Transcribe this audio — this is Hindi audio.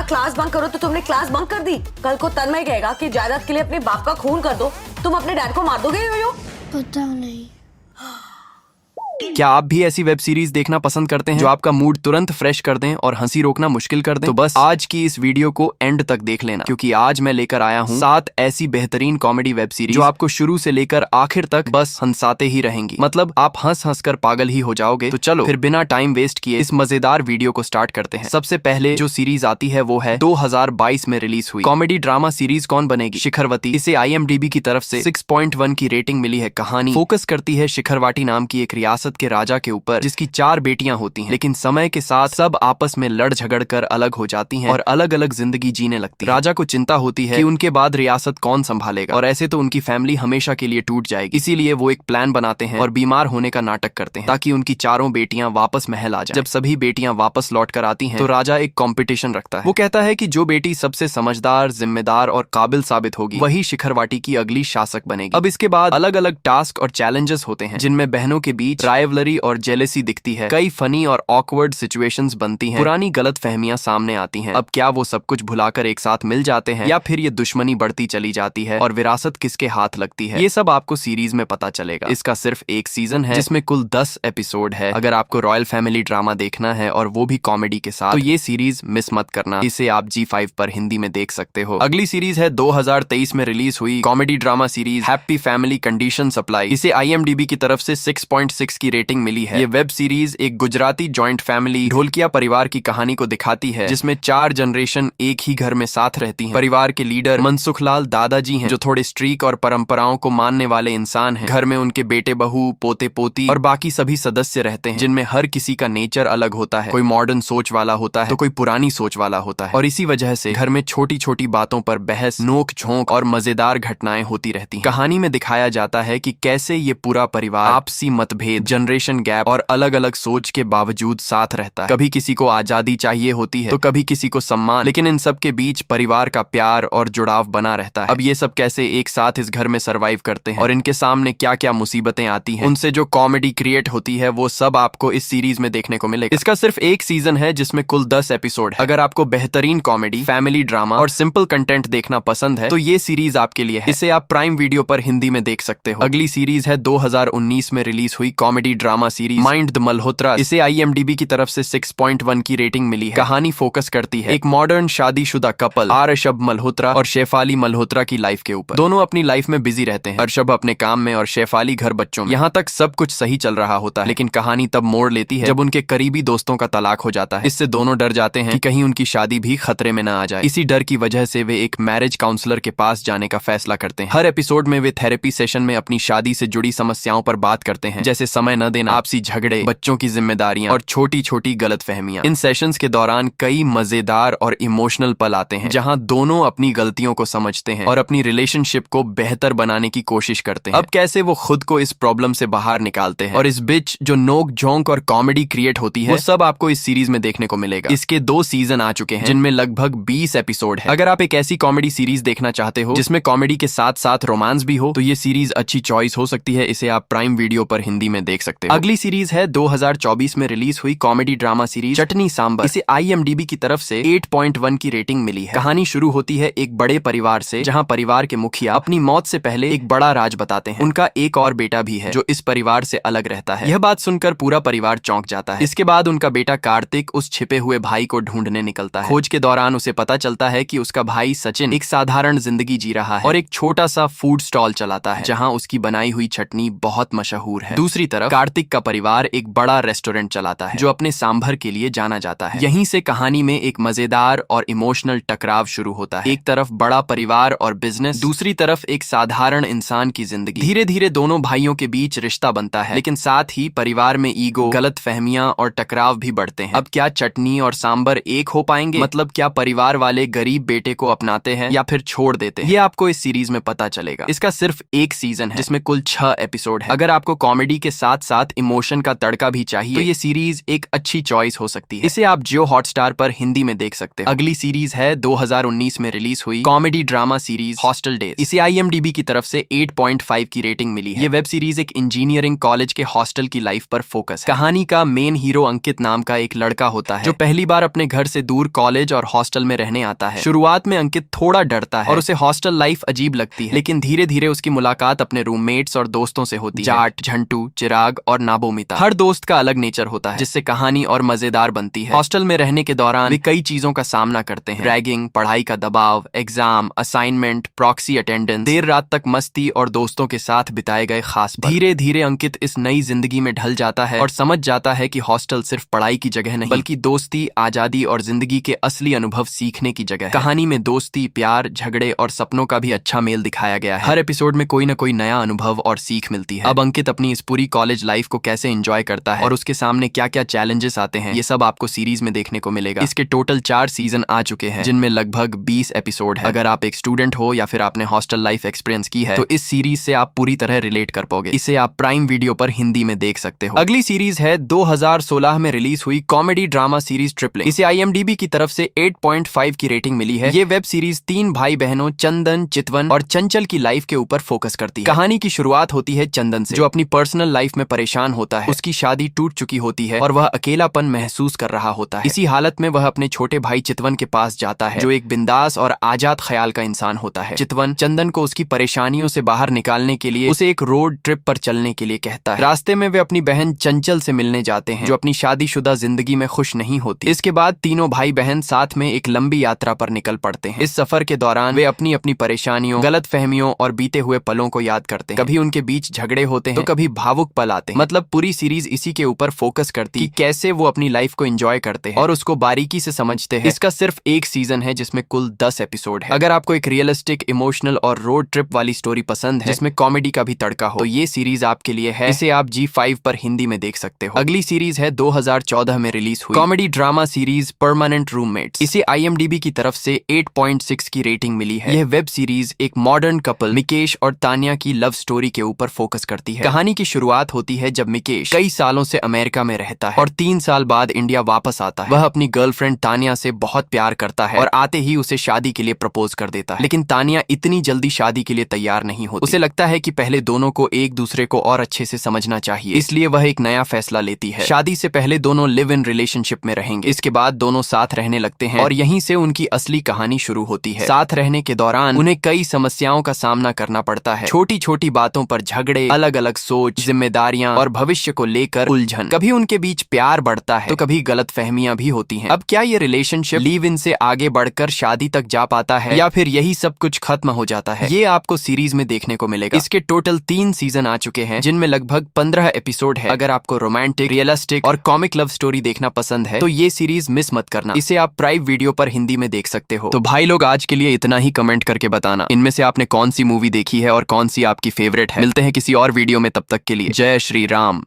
क्लास बंक करो तो तुमने क्लास बंक कर दी। कल को तन्मय कहेगा कि जायदाद के लिए अपने बाप का खून कर दो, तुम अपने डैड को मार दोगे यो? पता नहीं। क्या आप भी ऐसी वेब सीरीज देखना पसंद करते हैं जो आपका मूड तुरंत फ्रेश कर दें और हंसी रोकना मुश्किल कर दें? तो बस आज की इस वीडियो को एंड तक देख लेना, क्योंकि आज मैं लेकर आया हूँ 7 ऐसी बेहतरीन कॉमेडी वेब सीरीज जो आपको शुरू से लेकर आखिर तक बस हंसाते ही रहेंगी। मतलब आप हंस हंस कर पागल ही हो जाओगे। तो चलो फिर बिना टाइम वेस्ट किए इस मजेदार वीडियो को स्टार्ट करते हैं। सबसे पहले जो सीरीज आती है वो है 2022 में रिलीज हुई कॉमेडी ड्रामा सीरीज कौन बनेगी शिखरवती। इसे IMDb की तरफ से 6.1 की रेटिंग मिली है। कहानी फोकस करती है शिखरवाटी नाम की एक रियासत के राजा के ऊपर, जिसकी 4 बेटियां होती हैं, लेकिन समय के साथ सब आपस में लड़ झगड़ कर अलग हो जाती हैं और अलग अलग जिंदगी जीने लगती हैं। राजा को चिंता होती है कि उनके बाद रियासत कौन संभालेगा, और ऐसे तो उनकी फैमिली हमेशा के लिए टूट जाएगी। इसीलिए वो एक प्लान बनाते हैं और बीमार होने का नाटक करते हैं ताकि उनकी चारों बेटियां वापस महल आ जाएं। जब सभी बेटियां वापस लौट कर आती हैं तो राजा एक कंपटीशन रखता है। वो कहता है कि जो बेटी सबसे समझदार, जिम्मेदार और काबिल साबित होगी वही शिखरवाटी की अगली शासक बनेगी। अब इसके बाद अलग अलग टास्क और चैलेंजेस होते हैं, जिनमें बहनों के बीच राइवलरी और जेलेसी दिखती है। कई फनी और ऑकवर्ड सिचुएशंस बनती हैं, पुरानी गलतफहमियां सामने आती हैं। अब क्या वो सब कुछ भुलाकर एक साथ मिल जाते हैं, या फिर ये दुश्मनी बढ़ती चली जाती है और विरासत किसके हाथ लगती है, ये सब आपको सीरीज में पता चलेगा। इसका सिर्फ एक सीजन है जिसमें कुल 10 एपिसोड है। अगर आपको रॉयल फैमिली ड्रामा देखना है और वो भी कॉमेडी के साथ, तो ये सीरीज मिस मत करना। इसे आप G5 पर हिंदी में देख सकते हो। अगली सीरीज है 2023 में रिलीज हुई comedy drama series happy family condition supply. इसे IMDb की तरफ से 6.6 की रेटिंग मिली है। ये वेब सीरीज एक गुजराती जॉइंट फैमिली ढोलकिया परिवार की कहानी को दिखाती है, जिसमें 4 जनरेशन एक ही घर में साथ रहती हैं। परिवार के लीडर मनसुखलाल दादाजी हैं, जो थोड़े स्ट्रीक और परंपराओं को मानने वाले इंसान हैं। घर में उनके बेटे बहू, पोते पोती और बाकी सभी सदस्य रहते हैं, जिनमें हर किसी का नेचर अलग होता है। कोई मॉडर्न सोच वाला होता है तो कोई पुरानी सोच वाला होता है, और इसी वजह से घर में छोटी छोटी बातों पर बहस, नोक झोंक और मजेदार घटनाएं होती रहती हैं। कहानी में दिखाया जाता है कि कैसे ये पूरा परिवार आपसी मतभेद, जनरेशन गैप और अलग अलग सोच के बावजूद साथ रहता है। कभी किसी को आजादी चाहिए होती है तो कभी किसी को सम्मान, लेकिन इन सब के बीच परिवार का प्यार और जुड़ाव बना रहता है। अब ये सब कैसे एक साथ इस घर में सरवाइव करते हैं और इनके सामने क्या क्या मुसीबतें आती हैं, उनसे जो कॉमेडी क्रिएट होती है, वो सब आपको इस सीरीज में देखने को मिलेगा। इसका सिर्फ एक सीजन है जिसमें कुल 10 एपिसोड है। अगर आपको बेहतरीन कॉमेडी, फैमिली ड्रामा और सिंपल कंटेंट देखना पसंद है तो ये सीरीज आपके लिए है। इसे आप प्राइम वीडियो पर हिंदी में देख सकते हो। अगली सीरीज है 2019 में रिलीज हुई comedy drama series mind the Malhotra. इसे IMDb की तरफ से 6.1 की रेटिंग मिली है। कहानी फोकस करती है एक मॉडर्न शादीशुदा कपल अर्शब मल्होत्रा और शेफाली मल्होत्रा की लाइफ के ऊपर। दोनों अपनी लाइफ में बिजी रहते हैं, अर्शब अपने काम में और शेफाली घर बच्चों में। यहाँ तक सब कुछ सही चल रहा होता है, लेकिन कहानी तब मोड़ लेती है जब उनके करीबी दोस्तों का तलाक हो जाता है। इससे दोनों डर जाते हैं कि कहीं उनकी शादी भी खतरे में न आ जाए। इसी डर की वजह से वे एक मैरिज काउंसलर के पास जाने का फैसला करते हैं। हर एपिसोड में वे थेरेपी सेशन में अपनी शादी से जुड़ी समस्याओं पर बात करते हैं, जैसे समय न देना, आपसी झगड़े, बच्चों की जिम्मेदारियां और छोटी छोटी गलतफहमियां। इन सेशंस के दौरान कई मजेदार और इमोशनल पल आते हैं, जहां दोनों अपनी गलतियों को समझते हैं और अपनी रिलेशनशिप को बेहतर बनाने की कोशिश करते हैं। अब कैसे वो खुद को इस प्रॉब्लम से बाहर निकालते हैं और इस बीच जो नोक झोंक और कॉमेडी क्रिएट होती है, वो सब आपको इस सीरीज में देखने को मिलेगा। इसके 2 सीजन आ चुके हैं, जिनमें लगभग 20 एपिसोड है। अगर आप एक ऐसी कॉमेडी सीरीज देखना चाहते हो जिसमें कॉमेडी के साथ साथ रोमांस भी हो, तो ये सीरीज अच्छी चॉइस हो सकती है। इसे आप प्राइम वीडियो पर हिंदी में देख सकते हो। अगली सीरीज है 2024 में रिलीज हुई कॉमेडी ड्रामा सीरीज चटनी सांबर। इसे IMDb की तरफ से 8.1 की रेटिंग मिली है। कहानी शुरू होती है एक बड़े परिवार से, जहां परिवार के मुखिया अपनी मौत से पहले एक बड़ा राज बताते हैं। उनका एक और बेटा भी है जो इस परिवार से अलग रहता है। यह बात सुनकर पूरा परिवार चौंक जाता है। इसके बाद उनका बेटा कार्तिक उस छिपे हुए भाई को ढूंढने निकलता है। खोज के दौरान उसे पता चलता है कि उसका भाई सचिन एक साधारण जिंदगी जी रहा है और एक छोटा सा फूड स्टॉल चलाता है, जहां उसकी बनाई हुई चटनी बहुत मशहूर है। दूसरी तरफ कार्तिक का परिवार एक बड़ा रेस्टोरेंट चलाता है जो अपने सांभर के लिए जाना जाता है। यहीं से कहानी में एक मजेदार और इमोशनल टकराव शुरू होता है। एक तरफ बड़ा परिवार और बिजनेस, दूसरी तरफ एक साधारण इंसान की जिंदगी। धीरे धीरे दोनों भाइयों के बीच रिश्ता बनता है, लेकिन साथ ही परिवार में ईगो, गलतफहमियां और टकराव भी बढ़ते हैं। अब क्या चटनी और सांबर एक हो पाएंगे? मतलब क्या परिवार वाले गरीब बेटे को अपनाते हैं या फिर छोड़ देते हैं? ये आपको इस सीरीज में पता चलेगा। इसका सिर्फ एक सीजन है जिसमें कुल 6 एपिसोड है। अगर आपको कॉमेडी के साथ साथ साथ इमोशन का तड़का भी चाहिए तो ये सीरीज एक अच्छी चॉइस हो सकती है। इसे आप जियो हॉटस्टार पर हिंदी में देख सकते हो। अगली सीरीज है 2019 में रिलीज हुई comedy drama series hostel days. इसे IMDb की तरफ से 8.5 की रेटिंग मिली है। ये वेब सीरीज एक इंजीनियरिंग कॉलेज के हॉस्टल की लाइफ पर फोकस है। कहानी का मेन हीरो अंकित नाम का एक लड़का होता है जो पहली बार अपने घर से दूर कॉलेज और हॉस्टल में रहने आता है। शुरुआत में अंकित थोड़ा डरता है और उसे हॉस्टल लाइफ अजीब लगती है, लेकिन धीरे धीरे उसकी मुलाकात अपने रूममेट्स और दोस्तों से होती है। जाट, झंटू, चिराग और नाबोमिता। हर दोस्त का अलग नेचर होता है जिससे कहानी और मजेदार बनती है। हॉस्टल में रहने के दौरान वे कई चीजों का सामना करते हैं। रैगिंग, पढ़ाई का दबाव, एग्जाम, असाइनमेंट, प्रॉक्सी अटेंडेंस, देर रात तक मस्ती और दोस्तों के साथ बिताए गए खास पल। धीरे धीरे अंकित इस नई जिंदगी में ढल जाता है और समझ जाता है कि हॉस्टल सिर्फ पढ़ाई की जगह नहीं बल्कि दोस्ती, आजादी और जिंदगी के असली अनुभव सीखने की जगह है। कहानी में दोस्ती, प्यार, झगड़े और सपनों का भी अच्छा मेल दिखाया गया है। हर एपिसोड में कोई ना कोई नया अनुभव और सीख मिलती है। अब अंकित अपनी इस पूरी कॉलेज लाइफ को कैसे एंजॉय करता है और उसके सामने क्या क्या चैलेंजेस आते हैं, ये सब आपको सीरीज में देखने को मिलेगा। इसके टोटल 4 सीजन आ चुके हैं जिनमें लगभग 20 एपिसोड है। अगर आप एक स्टूडेंट हो या फिर आपने हॉस्टल लाइफ एक्सपीरियंस की है तो इस सीरीज से आप पूरी तरह रिलेट कर पाओगे। इसे आप प्राइम वीडियो पर हिंदी में देख सकते हो। अगली सीरीज है 2016 में रिलीज हुई कॉमेडी ड्रामा सीरीज ट्रिपलिंग। इसे IMDb की तरफ से 8.5 की रेटिंग मिली है। ये वेब सीरीज 3 भाई बहनों चंदन, चितवन और चंचल की लाइफ के ऊपर फोकस करती है। कहानी की शुरुआत होती है चंदन से, जो अपनी पर्सनल लाइफ में परेशान होता है। उसकी शादी टूट चुकी होती है और वह अकेलापन महसूस कर रहा होता है। इसी हालत में वह अपने छोटे भाई चितवन के पास जाता है जो एक बिंदास और आजाद ख्याल का इंसान होता है। चितवन चंदन को उसकी परेशानियों से बाहर निकालने के लिए उसे एक रोड ट्रिप पर चलने के लिए कहता है। रास्ते में वे अपनी बहन चंचल से मिलने जाते हैं जो अपनी शादीशुदा जिंदगी में खुश नहीं होती। इसके बाद तीनों भाई बहन साथ में एक लंबी यात्रा पर निकल पड़ते हैं। इस सफर के दौरान वे अपनी अपनी परेशानियों, गलत फहमियों और बीते हुए पलों को याद करते हैं। कभी उनके बीच झगड़े होते हैं तो कभी भावुक पल आते हैं। मतलब पूरी सीरीज इसी के ऊपर फोकस करती है कि कैसे वो अपनी लाइफ को एंजॉय करते हैं और उसको बारीकी से समझते हैं। इसका सिर्फ एक सीजन है जिसमें कुल 10 एपिसोड है। अगर आपको एक रियलिस्टिक, इमोशनल और रोड ट्रिप वाली स्टोरी पसंद है जिसमें कॉमेडी का भी तड़का हो तो ये सीरीज आपके लिए है। इसे आप G5 पर हिंदी में देख सकते हो। अगली सीरीज है 2014 में रिलीज हुई comedy drama series permanent roommates. इसे IMDb की तरफ से 8.6 की रेटिंग मिली है। यह वेब सीरीज एक मॉडर्न कपल मिकेश और तानिया की लव स्टोरी के ऊपर फोकस करती है। कहानी की शुरुआत होती है जब मिकेश कई सालों से अमेरिका में रहता है और 3 साल बाद इंडिया वापस आता है। वह अपनी गर्लफ्रेंड तानिया से बहुत प्यार करता है और आते ही उसे शादी के लिए प्रपोज कर देता है, लेकिन तानिया इतनी जल्दी शादी के लिए तैयार नहीं होती। उसे लगता है कि पहले दोनों को एक दूसरे को और अच्छे से समझना चाहिए, इसलिए वह एक नया फैसला लेती है। शादी से पहले दोनों लिव इन रिलेशनशिप में रहेंगे। इसके बाद दोनों साथ रहने लगते हैं और यहीं से उनकी असली कहानी शुरू होती है। साथ रहने के दौरान उन्हें कई समस्याओं का सामना करना पड़ता है। छोटी छोटी बातों पर झगड़े, अलग अलग सोच, जिम्मेदारियां और भविष्य को लेकर उलझन। कभी उनके बीच प्यार बढ़ता है तो कभी गलतफहमियां भी होती हैं। अब क्या ये रिलेशनशिप लिव इन से आगे बढ़कर शादी तक जा पाता है या फिर यही सब कुछ खत्म हो जाता है, ये आपको सीरीज में देखने को मिलेगा। इसके टोटल 3 सीजन आ चुके हैं जिनमें लगभग 15 एपिसोड है। अगर आपको रोमांटिक, रियलिस्टिक और कॉमिक लव स्टोरी देखना पसंद है तो ये सीरीज मिस मत करना। इसे आप प्राइम वीडियो पर हिंदी में देख सकते हो। तो भाई लोग, आज के लिए इतना ही। कमेंट करके बताना इनमें से आपने कौन सी मूवी देखी है और कौन सी आपकी फेवरेट है। मिलते हैं किसी और वीडियो में, तब तक के लिए जय श्री राम।